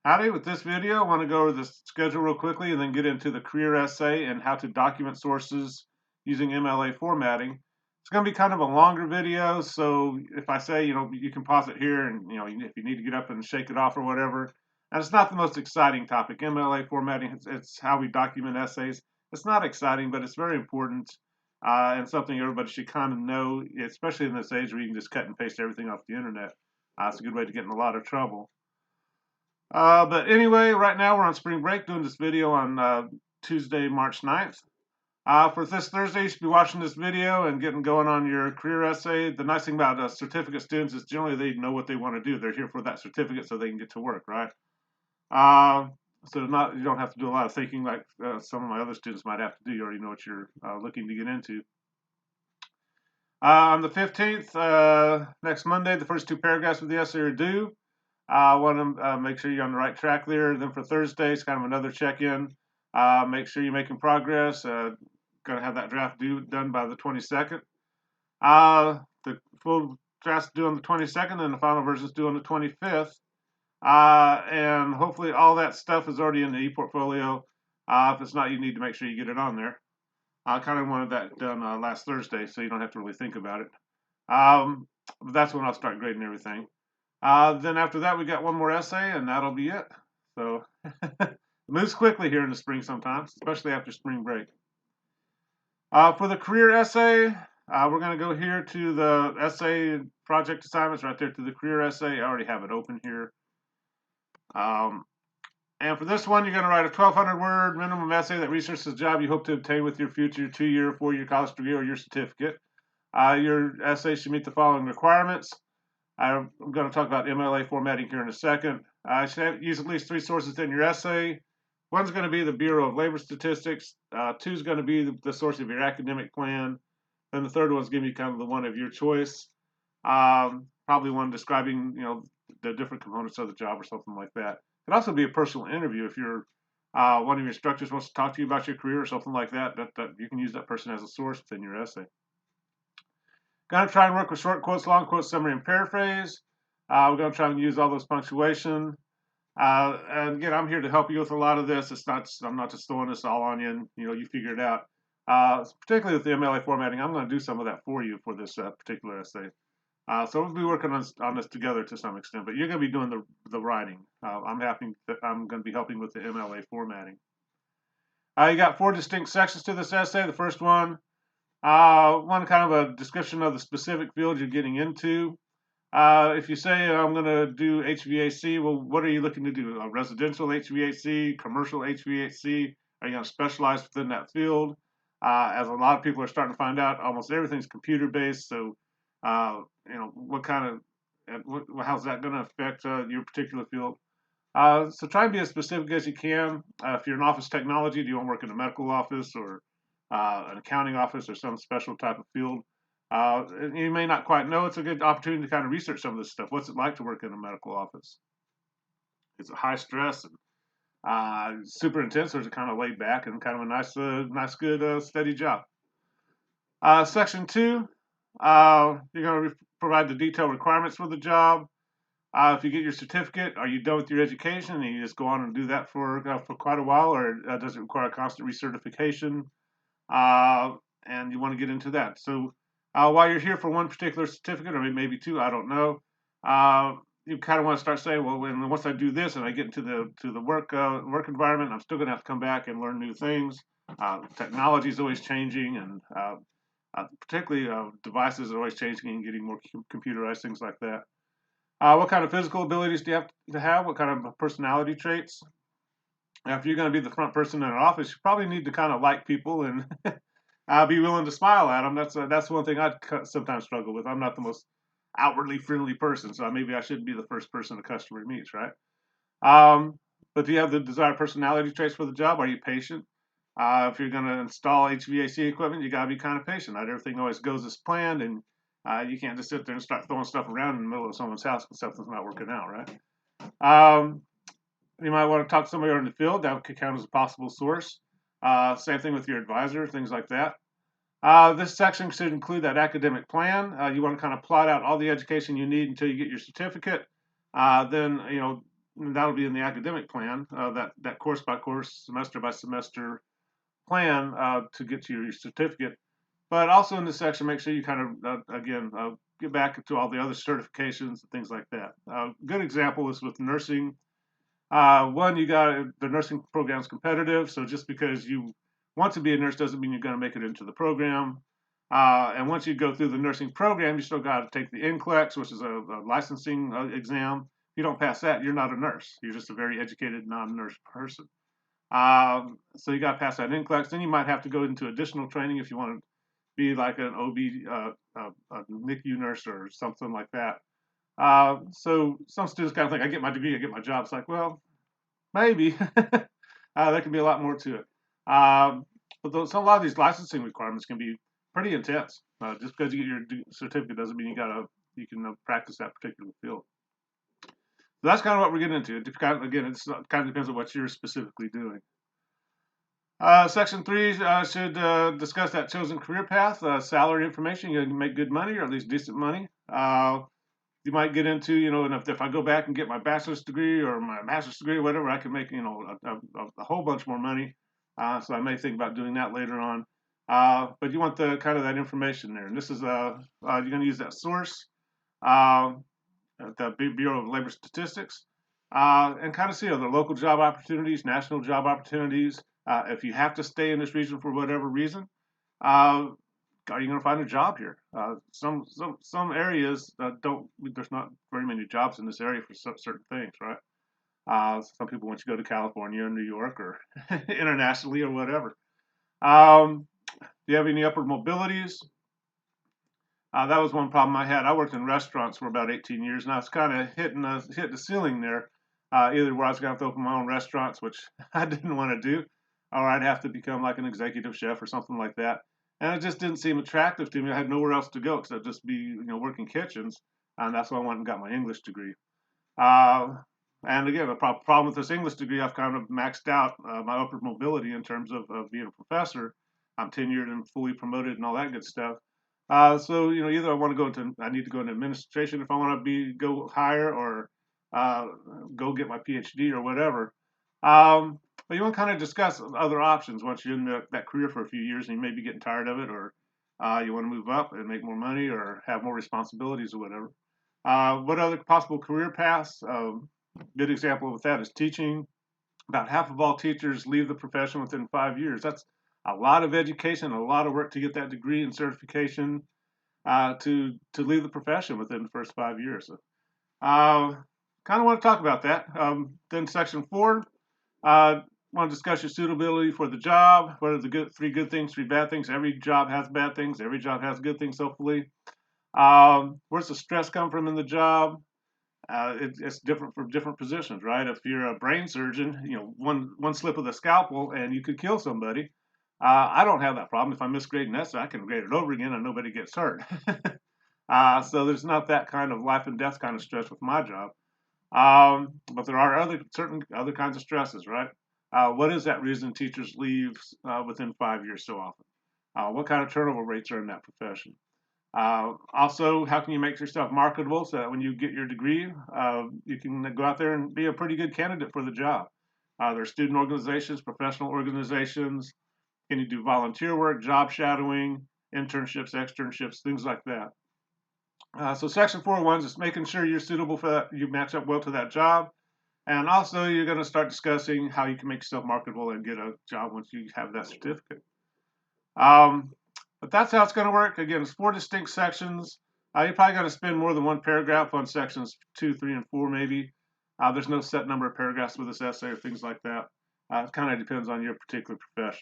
Howdy, with this video, I want to go over the schedule real quickly and then get into the career essay and how to document sources using MLA formatting. It's going to be kind of a longer video, so if I say, you can pause it here and, if you need to get up and shake it off or whatever. And it's not the most exciting topic. MLA formatting, it's how we document essays. It's not exciting, but it's very important and something everybody should kind of know, especially in this age where you can just cut and paste everything off the internet. It's a good way to get in a lot of trouble. But anyway, right now we're on spring break doing this video on Tuesday, March 9th. For this Thursday, you should be watching this video and getting going on your career essay. The nice thing about certificate students is generally they know what they want to do. They're here for that certificate so they can get to work, right? So you don't have to do a lot of thinking like some of my other students might have to do. You already know what you're looking to get into. On the 15th, next Monday, the first two paragraphs of the essay are due. I want to make sure you're on the right track there. Then for Thursday, it's kind of another check-in. Make sure you're making progress. Going to have that draft done by the 22nd. The full draft's due on the 22nd, and the final version's due on the 25th. And hopefully all that stuff is already in the ePortfolio. If it's not, you need to make sure you get it on there. I kind of wanted that done last Thursday, so you don't have to really think about it. That's when I'll start grading everything. Then after that, we got one more essay, and that'll be it. So it moves quickly here in the spring sometimes, especially after spring break. For the career essay, we're going to go here to the essay project assignments, right there to the career essay. I already have it open here. And for this one, you're going to write a 1,200-word minimum essay that researches the job you hope to obtain with your future 2-year, 4-year college degree or your certificate. Your essay should meet the following requirements. I'm going to talk about MLA formatting here in a second. You should use at least 3 sources in your essay. One's going to be the Bureau of Labor Statistics. 2 is going to be the source of your academic plan. Then the third one's going to be kind of the one of your choice. Probably one describing, the different components of the job or something like that. It could also be a personal interview if you're one of your instructors wants to talk to you about your career or something like that. That you can use that person as a source within your essay. Going to try and work with short quotes, long quotes, summary, and paraphrase. We're going to try and use all those punctuation. And again, I'm here to help you with a lot of this. I'm not just throwing this all on you and you figure it out. Particularly with the MLA formatting, I'm going to do some of that for you for this particular essay. So we'll be working on this together to some extent, but you're going to be doing the writing. I'm going to be helping with the MLA formatting. You got 4 distinct sections to this essay. The first one kind of a description of the specific field you're getting into. If you say I'm going to do HVAC, well, what are you looking to do? Residential HVAC, commercial HVAC? Are you going to specialize within that field? As a lot of people are starting to find out, almost everything's computer-based. So, how's that going to affect your particular field? So try and be as specific as you can. If you're in office technology, do you want to work in a medical office or an accounting office or some special type of field? You may not quite know. It's a good opportunity to kind of research some of this stuff. What's it like to work in a medical office? Is it high stress and super intense, or is it kind of laid back and kind of a nice, good, steady job? Section 2, you're going to provide the detailed requirements for the job. If you get your certificate, are you done with your education and you just go on and do that for quite a while, or does it require constant recertification? And you want to get into that. So while you're here for one particular certificate, or maybe 2, I don't know, you kind of want to start saying, well, once I do this and I get into the work environment, I'm still going to have to come back and learn new things. Technology is always changing, and particularly devices are always changing and getting more computerized, things like that. What kind of physical abilities do you have to have? What kind of personality traits? Now, if you're going to be the front person in an office, you probably need to kind of like people and be willing to smile at them. That's one thing I sometimes struggle with. I'm not the most outwardly friendly person, so maybe I shouldn't be the first person a customer meets, right? But do you have the desired personality traits for the job? Are you patient? If you're going to install HVAC equipment, you got to be kind of patient. Not everything always goes as planned, and you can't just sit there and start throwing stuff around in the middle of someone's house because something's not working out, right? You might want to talk to somebody in the field. That could count as a possible source. Same thing with your advisor, things like that. This section should include that academic plan. You want to kind of plot out all the education you need until you get your certificate. Then, that'll be in the academic plan, that course by course, semester by semester plan to get to your certificate. But also in this section, make sure you kind of, again, get back to all the other certifications and things like that. Good example is with nursing. One, you got the nursing program's competitive, so just because you want to be a nurse doesn't mean you're going to make it into the program. And once you go through the nursing program, you still got to take the NCLEX, which is a licensing exam. If you don't pass that, you're not a nurse. You're just a very educated non-nurse person. So you got to pass that NCLEX. Then you might have to go into additional training if you want to be like an OB, a NICU nurse or something like that. So some students kind of think, I get my degree, I get my job. It's like, well, maybe. There can be a lot more to it. But a lot of these licensing requirements can be pretty intense. Just because you get your certificate doesn't mean you can practice that particular field. So that's kind of what we're getting into. Again, it kind of depends on what you're specifically doing. Section 3 should discuss that chosen career path, salary information. You can make good money, or at least decent money. You might get into, and if I go back and get my bachelor's degree or my master's degree or whatever, I can make, a whole bunch more money. So I may think about doing that later on. But you want the kind of that information there. And this is, you're going to use that source, the Bureau of Labor Statistics, and kind of see other local job opportunities, national job opportunities. If you have to stay in this region for whatever reason, are you going to find a job here? Some areas there's not very many jobs in this area for certain things, right? Some people want you to go to California or New York or internationally or whatever. Do you have any upward mobilities? That was one problem I had. I worked in restaurants for about 18 years, and I was kind of hitting the ceiling there, either where I was going to have to open my own restaurants, which I didn't want to do, or I'd have to become like an executive chef or something like that. And it just didn't seem attractive to me. I had nowhere else to go except just be, working kitchens, and that's why I went and got my English degree. And again, the problem with this English degree, I've kind of maxed out my upward mobility in terms of being a professor. I'm tenured and fully promoted and all that good stuff. So either I need to go into administration if I want to go higher, or go get my PhD or whatever. But you want to kind of discuss other options once you're in that career for a few years and you may be getting tired of it, or you want to move up and make more money or have more responsibilities or whatever. What other possible career paths? Good example of that is teaching. About half of all teachers leave the profession within 5 years. That's a lot of education, a lot of work to get that degree and certification to leave the profession within the first 5 years. So, kind of want to talk about that. Then section 4, want to discuss your suitability for the job. What are the three good things, three bad things? Every job has bad things. Every job has good things, hopefully. Where's the stress come from in the job? It's different for different positions, right? If you're a brain surgeon, one slip of the scalpel and you could kill somebody. I don't have that problem. If I misgrade an essay, I can grade it over again and nobody gets hurt. So there's not that kind of life and death kind of stress with my job. But there are certain other kinds of stresses, right? What is that reason teachers leave within 5 years so often? What kind of turnover rates are in that profession? Also, how can you make yourself marketable so that when you get your degree, you can go out there and be a pretty good candidate for the job? There are student organizations, professional organizations. Can you do volunteer work, job shadowing, internships, externships, things like that? So section 401 is just making sure you're suitable for that, you match up well to that job. And also you're going to start discussing how you can make yourself marketable and get a job once you have that certificate. But that's how it's going to work. Again, it's 4 distinct sections. You're probably going to spend more than one paragraph on sections 2, 3, and 4 maybe. There's no set number of paragraphs with this essay or things like that. It kind of depends on your particular profession.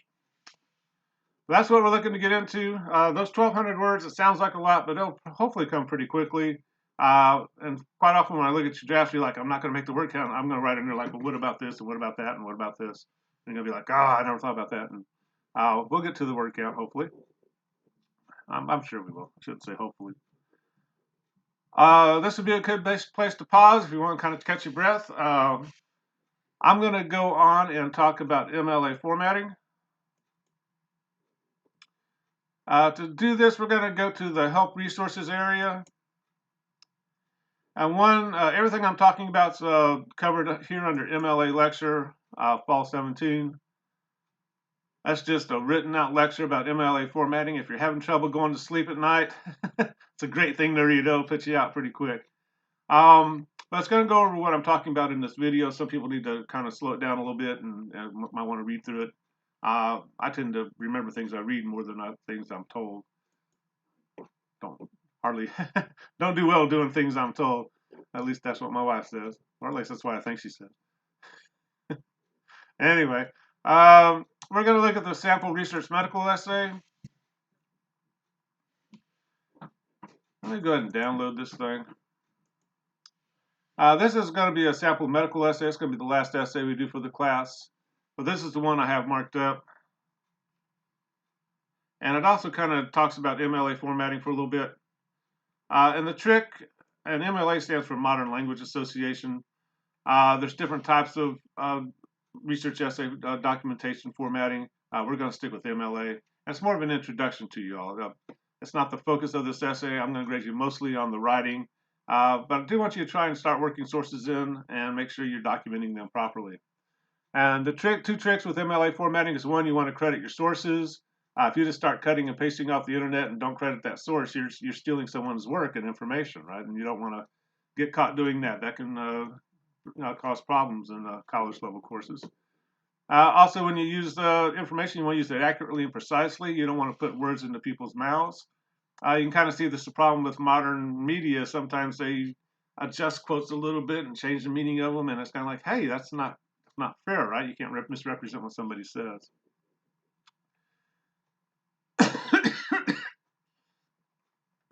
That's what we're looking to get into. Those 1,200 words, it sounds like a lot, but it'll hopefully come pretty quickly. And quite often when I look at your drafts, you're like, I'm not going to make the word count. I'm going to write in there like, well, what about this, and what about that, and what about this? And you're going to be like, I never thought about that. And we'll get to the word count, hopefully. I'm sure we will. I shouldn't say hopefully. This would be a good place to pause if you want to kind of catch your breath. I'm going to go on and talk about MLA formatting. To do this, we're going to go to the Help Resources area. And everything I'm talking about is covered here under MLA lecture, fall 17. That's just a written out lecture about MLA formatting. If you're having trouble going to sleep at night, it's a great thing to read. It'll put you out pretty quick. But it's going to go over what I'm talking about in this video. Some people need to kind of slow it down a little bit and might want to read through it. I tend to remember things I read more than things I'm told. Don't do well doing things I'm told. At least that's what my wife says, or at least that's what I think she says. Anyway, we're going to look at the sample research medical essay. Let me go ahead and download this thing. This is going to be a sample medical essay. It's going to be the last essay we do for the class. But this is the one I have marked up. And it also kind of talks about MLA formatting for a little bit. And the trick, and MLA stands for Modern Language Association. There's different types of research essay documentation formatting. We're going to stick with MLA. And it's more of an introduction to you all. It's not the focus of this essay. I'm going to grade you mostly on the writing. But I do want you to try and start working sources in and make sure you're documenting them properly. And the two tricks with MLA formatting is one, you want to credit your sources. If you just start cutting and pasting off the internet and don't credit that source, you're stealing someone's work and information, right? And you don't want to get caught doing that. That can cause problems in college level courses. Also, when you use the information, you want to use it accurately and precisely. You don't want to put words into people's mouths. You can kind of see this is a problem with modern media. Sometimes they adjust quotes a little bit and change the meaning of them, and it's kind of like, hey, that's not fair, right? You can't misrepresent what somebody says.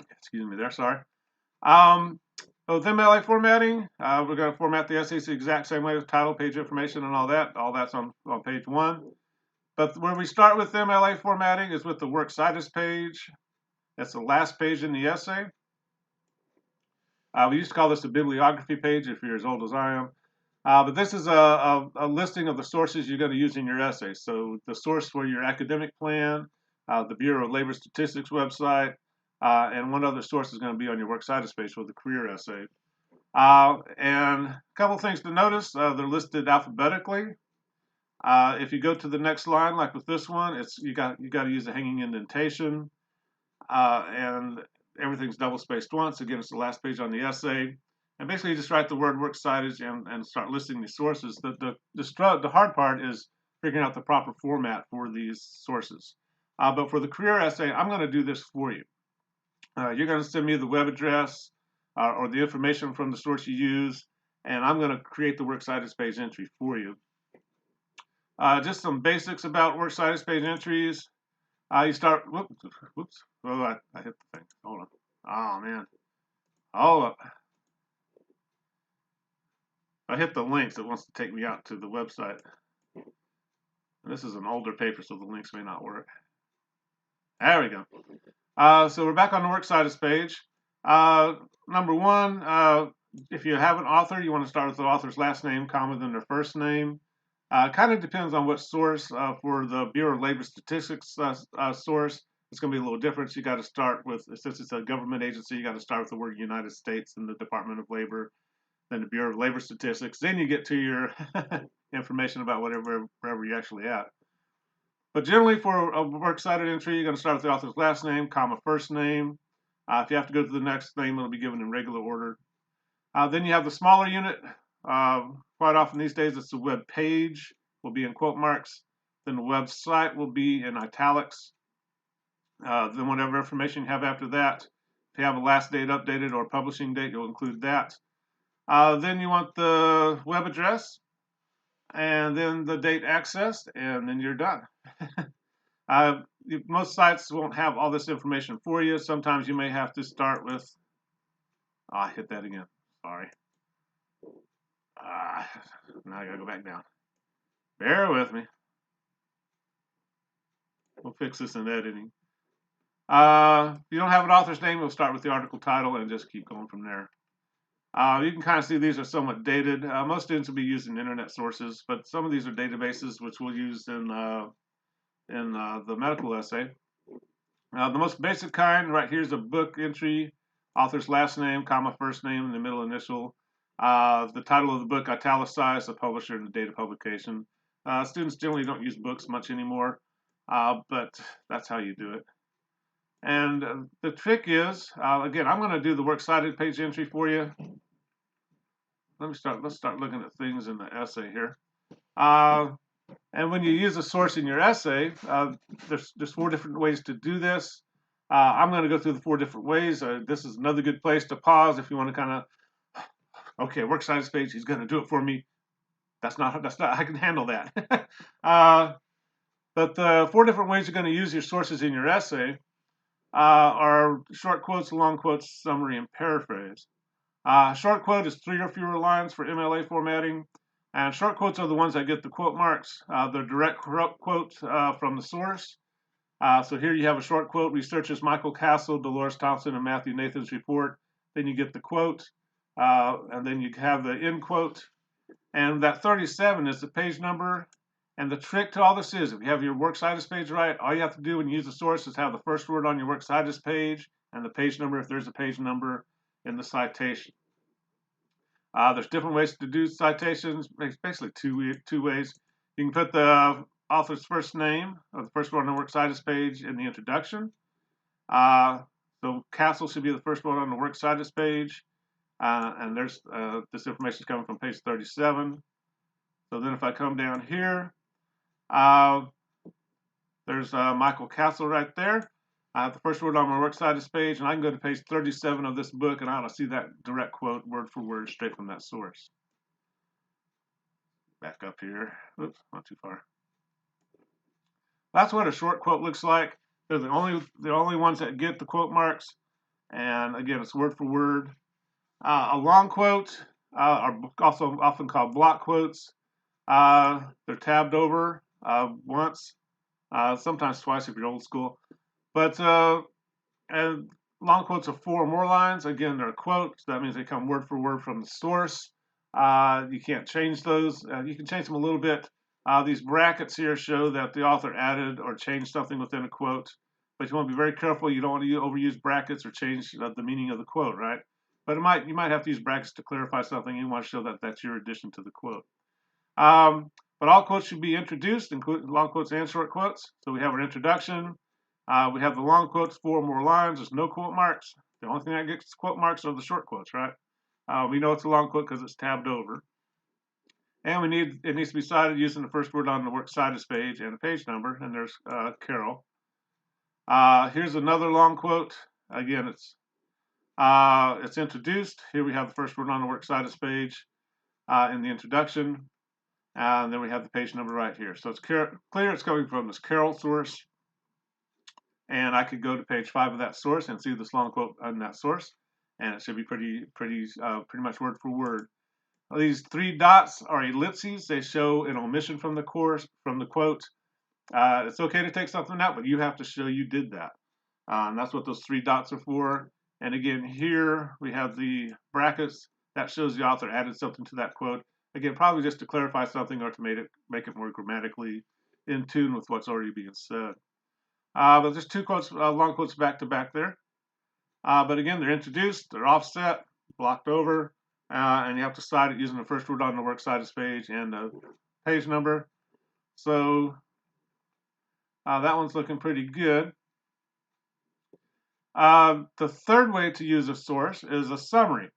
Excuse me there, sorry. With MLA formatting, we're going to format the essays the exact same way with title, page information, and all that. All that's on page 1. But where we start with MLA formatting is with the works cited page. That's the last page in the essay. We used to call this a bibliography page if you're as old as I am. But this is a listing of the sources you're going to use in your essay. So the source for your academic plan, the Bureau of Labor Statistics website, and one other source is going to be on your works cited page for the career essay. And a couple things to notice, they're listed alphabetically. If you go to the next line, like with this one, you got to use a hanging indentation, and everything's double spaced once. Again, it's the last page on the essay. And basically, you just write the word works cited and start listing these sources. The hard part is figuring out the proper format for these sources. But for the career essay, I'm going to do this for you. You're going to send me the web address or the information from the source you use, and I'm going to create the works cited page entry for you. Just some basics about works cited page entries. You start, whoops, oh, I hit the thing. Hold on. Oh, man. Hold up. I hit the links, it wants to take me out to the website. This is an older paper, so the links may not work. There we go. So we're back on the works cited page. Number 1, if you have an author, you want to start with the author's last name, comma, then their first name. Kind of depends on what source. For the Bureau of Labor Statistics source, it's going to be a little different. You got to start with, since it's a government agency, you got to start with the word United States and the Department of Labor, then the Bureau of Labor Statistics. Then you get to your information about wherever you're actually at. But generally, for a works cited entry, you're going to start with the author's last name, comma, first name. If you have to go to the next name, it'll be given in regular order. Then you have the smaller unit. Quite often these days, it's the web page will be in quote marks. Then the website will be in italics. Then whatever information you have after that. If you have a last date updated or publishing date, you'll include that. Then you want the web address, and then the date accessed, and then you're done. Most sites won't have all this information for you. Sometimes you may have to start with, I hit that again, sorry. Now I gotta go back down. Bear with me. We'll fix this in editing. If you don't have an author's name, we'll start with the article title and just keep going from there. You can kind of see these are somewhat dated. Most students will be using internet sources, but some of these are databases which we'll use in the medical essay. The most basic kind right here is a book entry. author's last name, comma, first name, and the middle initial. The title of the book italicized, the publisher, and the date of publication. Students generally don't use books much anymore, but that's how you do it. And the trick is, again, I'm going to do the works cited page entry for you. Let's start looking at things in the essay here. And when you use a source in your essay, there's 4 different ways to do this. I'm going to go through the 4 different ways. This is another good place to pause if you want to kind of, okay, works cited page, he's going to do it for me. That's not, I can handle that. But the 4 different ways you're going to use your sources in your essay are short quotes, long quotes, summary, and paraphrase. Short quote is 3 or fewer lines for MLA formatting. And short quotes are the ones that get the quote marks. They're direct quotes from the source. So here you have a short quote, researchers Michael Castle, Dolores Thompson, and Matthew Nathan's report. Then you get the quote, and then you have the end quote. And that 37 is the page number. And the trick to all this is, if you have your works cited page right, all you have to do when you use the source is have the first word on your works cited page and the page number, if there's a page number, in the citation. There's different ways to do citations, basically two ways. You can put the author's first name, or the first one on the works cited page, in the introduction. So Castle should be the first one on the works cited page. And there's this information is coming from page 37. So then if I come down here, there's Michael Castle right there. I have the first word on my works cited page, and I can go to page 37 of this book, and I'll see that direct quote, word for word, straight from that source. Back up here. Oops, not too far. That's what a short quote looks like. They're the only ones that get the quote marks, and again, it's word for word. A long quote are also often called block quotes. They're tabbed over once, sometimes twice if you're old school. But and long quotes are 4 or more lines. Again, they're quotes. That means they come word for word from the source. You can't change those. You can change them a little bit. These brackets here show that the author added or changed something within a quote. But you want to be very careful. You don't want to overuse brackets or change the meaning of the quote, right? But you might have to use brackets to clarify something. You want to show that that's your addition to the quote. But all quotes should be introduced, including long quotes and short quotes. So we have our introduction. We have the long quotes, 4 or more lines. There's no quote marks. The only thing that gets quote marks are the short quotes, right? We know it's a long quote because it's tabbed over. And it needs to be cited using the first word on the works cited page and a page number. And there's Carol. Here's another long quote. Again, it's introduced. Here we have the first word on the works cited page in the introduction. And then we have the page number right here. So it's clear it's coming from this Carol source. And I could go to page 5 of that source and see this long quote on that source. And it should be pretty much word for word. These 3 dots are ellipses. They show an omission from the quote. It's okay to take something out, but you have to show you did that. And that's what those 3 dots are for. And again, here we have the brackets. That shows the author added something to that quote. Again, probably just to clarify something or to make it more grammatically in tune with what's already being said. But there's 2 quotes, long quotes back to back there. But again, they're introduced, they're offset, blocked over, and you have to cite it using the first word on the works cited page and the page number. So that one's looking pretty good. The third way to use a source is a summary.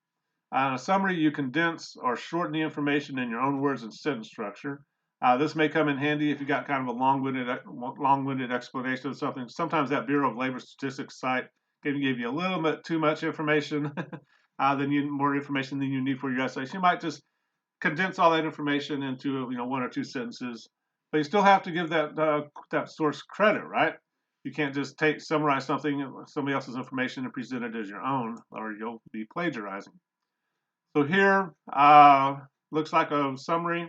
In a summary, you condense or shorten the information in your own words and sentence structure. This may come in handy if you got kind of a long-winded explanation of something. Sometimes that Bureau of Labor Statistics site can give you a little bit too much information, more information than you need for your essay. So you might just condense all that information into 1 or 2 sentences, but you still have to give that source credit, right? You can't just summarize somebody else's information and present it as your own, or you'll be plagiarizing. So here looks like a summary.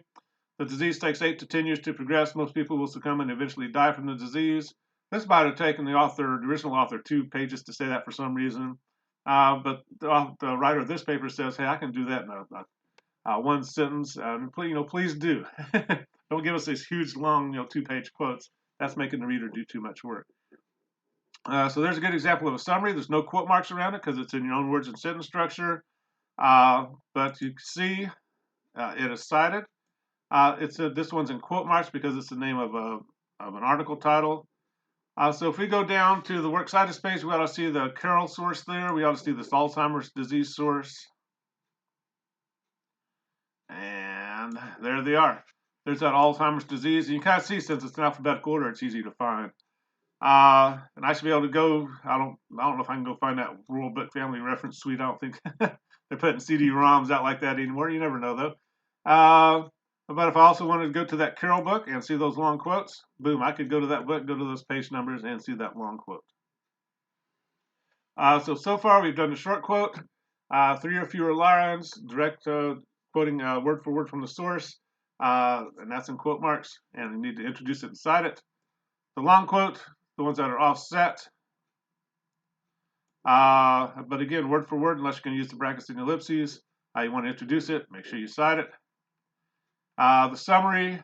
The disease takes 8 to 10 years to progress. Most people will succumb and eventually die from the disease. This might have taken the original author 2 pages to say that for some reason. But the writer of this paper says, hey, I can do that in 1 sentence. Please do. Don't give us these huge, long, 2-page quotes. That's making the reader do too much work. So there's a good example of a summary. There's no quote marks around it because it's in your own words and sentence structure. But you can see it is cited. This one's in quote marks because it's the name of an article title. So if we go down to the works cited page, we ought to see the Carroll source there. We ought to see this Alzheimer's disease source. And there they are. There's that Alzheimer's disease. And you kind of see, since it's in alphabetical order, it's easy to find. And I should be able to go. I don't know if I can go find that Rural Book Family Reference Suite. I don't think they're putting CD-ROMs out like that anymore. You never know, though. But if I also wanted to go to that Carroll book and see those long quotes, boom, I could go to that book, go to those page numbers, and see that long quote. So far we've done the short quote, 3 or fewer lines, direct quoting word for word from the source, and that's in quote marks, and you need to introduce it and cite it. The long quote, the ones that are offset, but again, word for word, unless you're going to use the brackets and ellipses, you want to introduce it, make sure you cite it. The summary,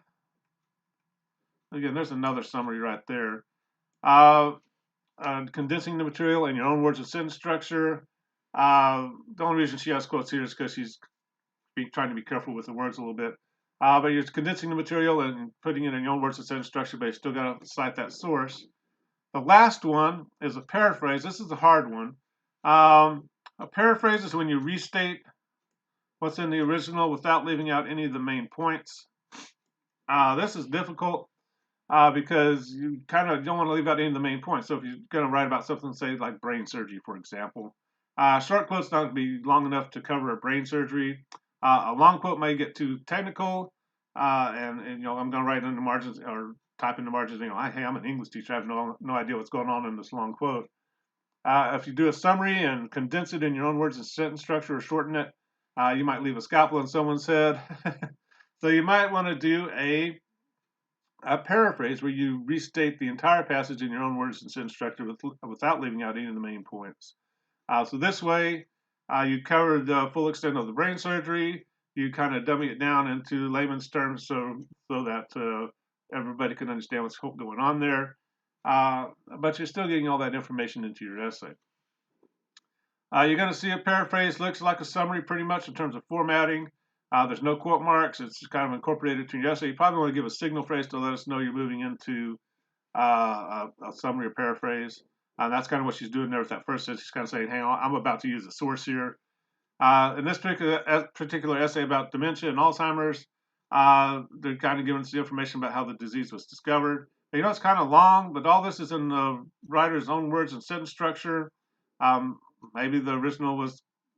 again, there's another summary right there. Condensing the material in your own words and sentence structure. The only reason she has quotes here is because she's trying to be careful with the words a little bit. But you're condensing the material and putting it in your own words and sentence structure, but you still got to cite that source. The last one is a paraphrase. This is the hard one. A paraphrase is when you restate what's in the original without leaving out any of the main points. This is difficult because you kind of don't want to leave out any of the main points. So if you're going to write about something, say like brain surgery, for example, short quote's not going to be long enough to cover a brain surgery. A long quote may get too technical, and you know, I'm going to write in the margins or type in the margins. You know, hey, I'm an English teacher. I have no idea what's going on in this long quote. If you do a summary and condense it in your own words and sentence structure, or shorten it, you might leave a scalpel in someone's head. So you might want to do a paraphrase where you restate the entire passage in your own words and sentence structure without leaving out any of the main points. So this way, you cover the full extent of the brain surgery. You kind of dummy it down into layman's terms so that everybody can understand what's going on there. But you're still getting all that information into your essay. You're going to see a paraphrase looks like a summary pretty much in terms of formatting. There's no quote marks. It's kind of incorporated to your essay. You probably want to give a signal phrase to let us know you're moving into a summary or paraphrase. That's kind of what she's doing there with that first sentence. She's kind of saying, hey, I'm about to use a source here. In this particular essay about dementia and Alzheimer's, they're kind of giving us the information about how the disease was discovered. But, you know, it's kind of long, but all this is in the writer's own words and sentence structure. Maybe the original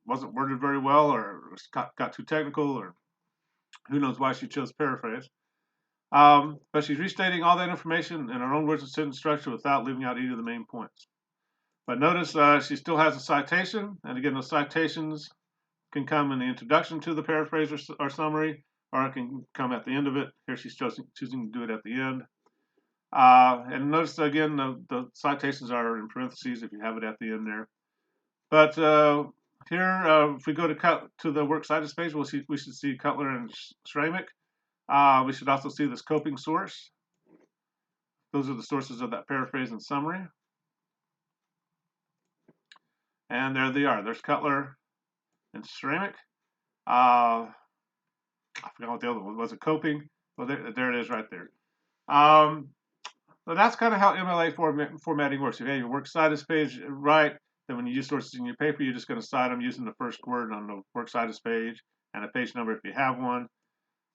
wasn't worded very well, or got too technical, or who knows why she chose paraphrase. But she's restating all that information in her own words and sentence structure without leaving out any of the main points. But notice she still has a citation, and again, those citations can come in the introduction to the paraphrase or summary, or it can come at the end of it. Here she's choosing to do it at the end. And notice again, the citations are in parentheses if you have it at the end there. But here, if we go to the works cited page, we should see Cutler and Schrammick. We should also see this coping source. Those are the sources of that paraphrase and summary. And there they are. There's Cutler and Schrammick. I forgot what the other one was. It coping? Well, there it is right there. But that's kind of how MLA formatting works. If you have your works cited page right, then when you use sources in your paper, you're just going to cite them using the first word on the works cited page and a page number if you have one.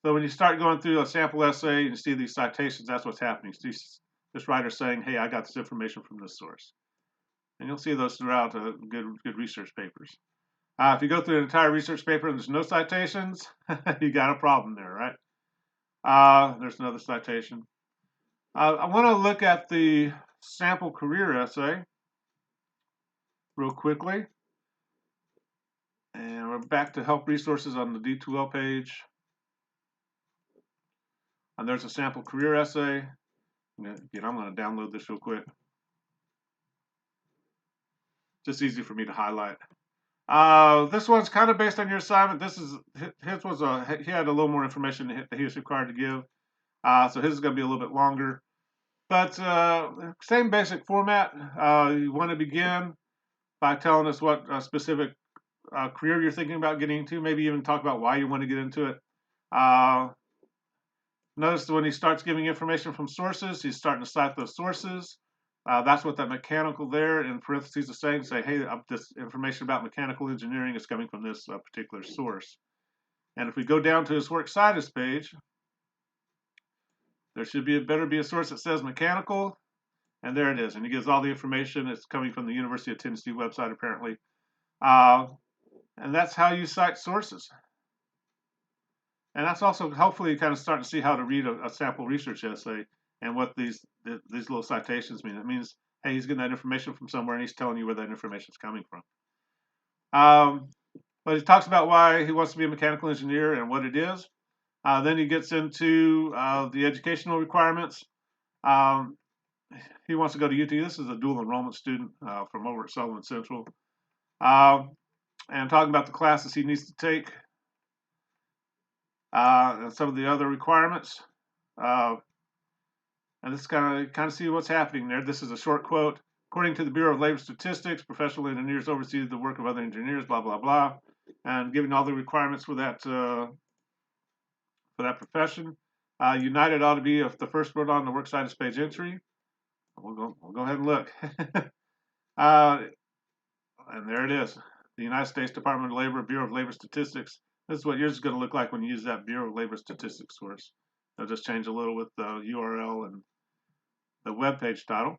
So when you start going through a sample essay and you see these citations, that's what's happening. You see this writer saying, hey, I got this information from this source. And you'll see those throughout good research papers. If you go through an entire research paper and there's no citations, you got a problem there, right? There's another citation. I want to look at the sample career essay real quickly. And we're back to help resources on the D2L page. And there's a sample career essay. Again, I'm going to download this real quick. Just easy for me to highlight. This one's kind of based on your assignment. His was he had a little more information that he was required to give. So his is going to be a little bit longer. But same basic format. You want to begin by telling us what specific career you're thinking about getting into, maybe even talk about why you want to get into it. Notice that when he starts giving information from sources, he's starting to cite those sources. That's what that mechanical there in parentheses is saying. Say, hey, this information about mechanical engineering is coming from this particular source. And if we go down to his works cited page, there should better be a source that says mechanical, and there it is. And he gives all the information. It's coming from the University of Tennessee website, apparently. And that's how you cite sources. And that's also hopefully kind of starting to see how to read a sample research essay and what these little citations mean. It means, hey, he's getting that information from somewhere and he's telling you where that information is coming from. But he talks about why he wants to be a mechanical engineer and what it is. Then he gets into the educational requirements. He wants to go to UT. This is a dual enrollment student from over at Sullivan Central. And talking about the classes he needs to take and some of the other requirements. And this kind of see what's happening there. This is a short quote. According to the Bureau of Labor Statistics, professional engineers oversee the work of other engineers, blah, blah, blah. And giving all the requirements for that profession. United ought to be the first word on the works cited page entry. We'll go ahead and look. And there it is. The United States Department of Labor, Bureau of Labor Statistics. This is what yours is going to look like when you use that Bureau of Labor Statistics source. They'll just change a little with the URL and the web page title.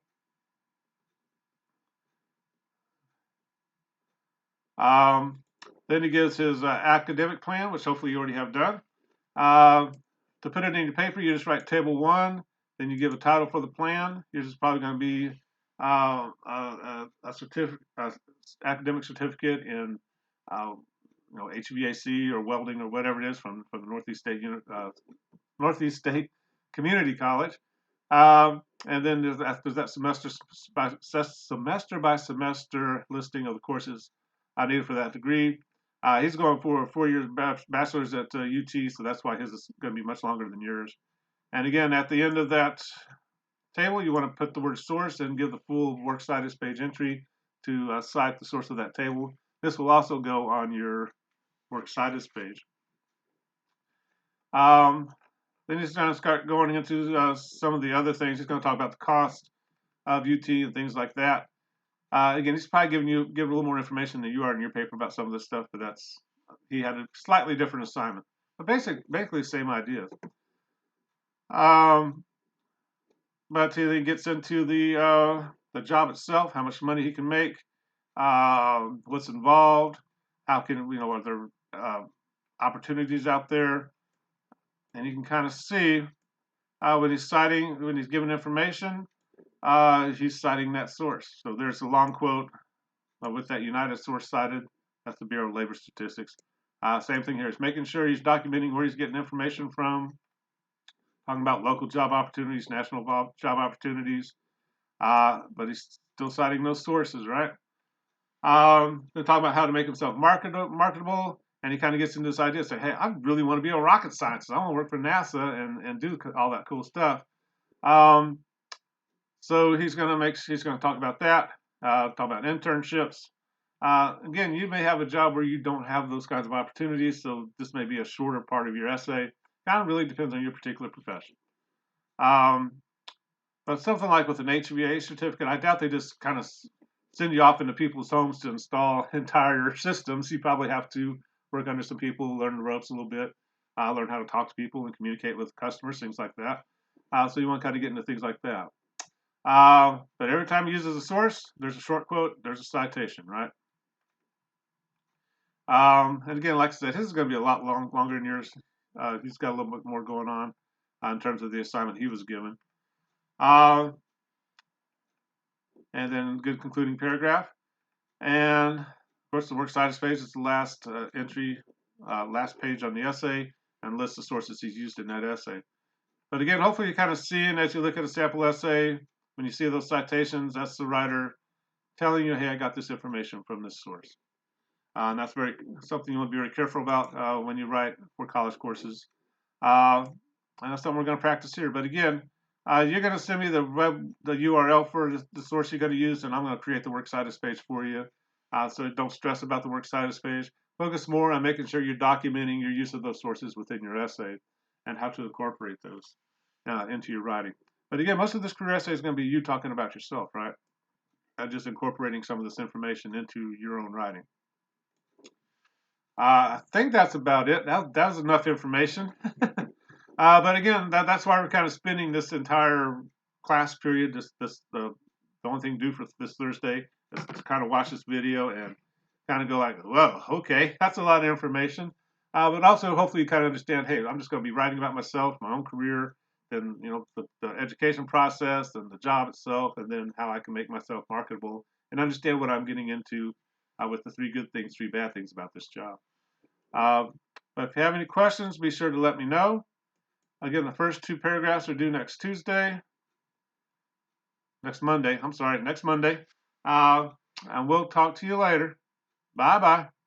Then he gives his academic plan, which hopefully you already have done. To put it in your paper, you just write Table 1, then you give a title for the plan. Yours is probably going to be a academic certificate in HVAC or welding or whatever it is from the Northeast State Community College. And then there's that semester by semester listing of the courses needed for that degree. He's going for a 4-year bachelor's at UT, so that's why his is going to be much longer than yours. And again, at the end of that table, you want to put the word source and give the full works cited page entry to cite the source of that table. This will also go on your works cited page. Then he's going to start going into some of the other things. He's going to talk about the cost of UT and things like that. Again, he's probably give a little more information than you are in your paper about some of this stuff, but he had a slightly different assignment. But basically the same ideas. But he gets into the job itself, how much money he can make, what's involved, are there opportunities out there, and you can kind of see when he's giving information, he's citing that source. So there's a long quote with that United source cited. That's the Bureau of Labor Statistics. Same thing here. He's making sure he's documenting where he's getting information from, talking about local job opportunities, national job opportunities, but he's still citing those sources, right? They're talking about how to make himself marketable, and he kind of gets into this idea, say, hey, I really want to be a rocket scientist. I want to work for NASA and do all that cool stuff. So he's going to talk about that, talk about internships. Again, you may have a job where you don't have those kinds of opportunities, so this may be a shorter part of your essay. Kind of really depends on your particular profession. But something like with an HVAC certificate, I doubt they just kind of send you off into people's homes to install entire systems. You probably have to work under some people, learn the ropes a little bit, learn how to talk to people and communicate with customers, things like that. So you want to kind of get into things like that. But every time he uses a source, there's a short quote, there's a citation, right? And again, like I said, his is going to be a lot longer than yours. He's got a little bit more going on in terms of the assignment he was given. And then good concluding paragraph. And of course, the works cited page is the last entry, last page on the essay, and lists the sources he's used in that essay. But again, hopefully you're kind of seeing as you look at a sample essay, when you see those citations, that's the writer telling you, hey, I got this information from this source. And that's something you want to be very careful about when you write for college courses. And that's something we're going to practice here. But again, You're going to send me the URL for the source you're going to use, and I'm going to create the works citus page for you. So don't stress about the works citus page. Focus more on making sure you're documenting your use of those sources within your essay and how to incorporate those into your writing. But again, most of this career essay is going to be you talking about yourself, right? Just incorporating some of this information into your own writing. I think that's about it. That was enough information. But again, that's why we're kind of spending this entire class period, the only thing to do for this Thursday is to kind of watch this video and kind of go like, whoa, okay, that's a lot of information. But also hopefully you kind of understand, hey, I'm just going to be writing about myself, my own career, then the education process and the job itself, and then how I can make myself marketable and understand what I'm getting into with the 3 good things, 3 bad things about this job. But if you have any questions, be sure to let me know. Again, the first 2 paragraphs are due next Monday. And we'll talk to you later. Bye-bye.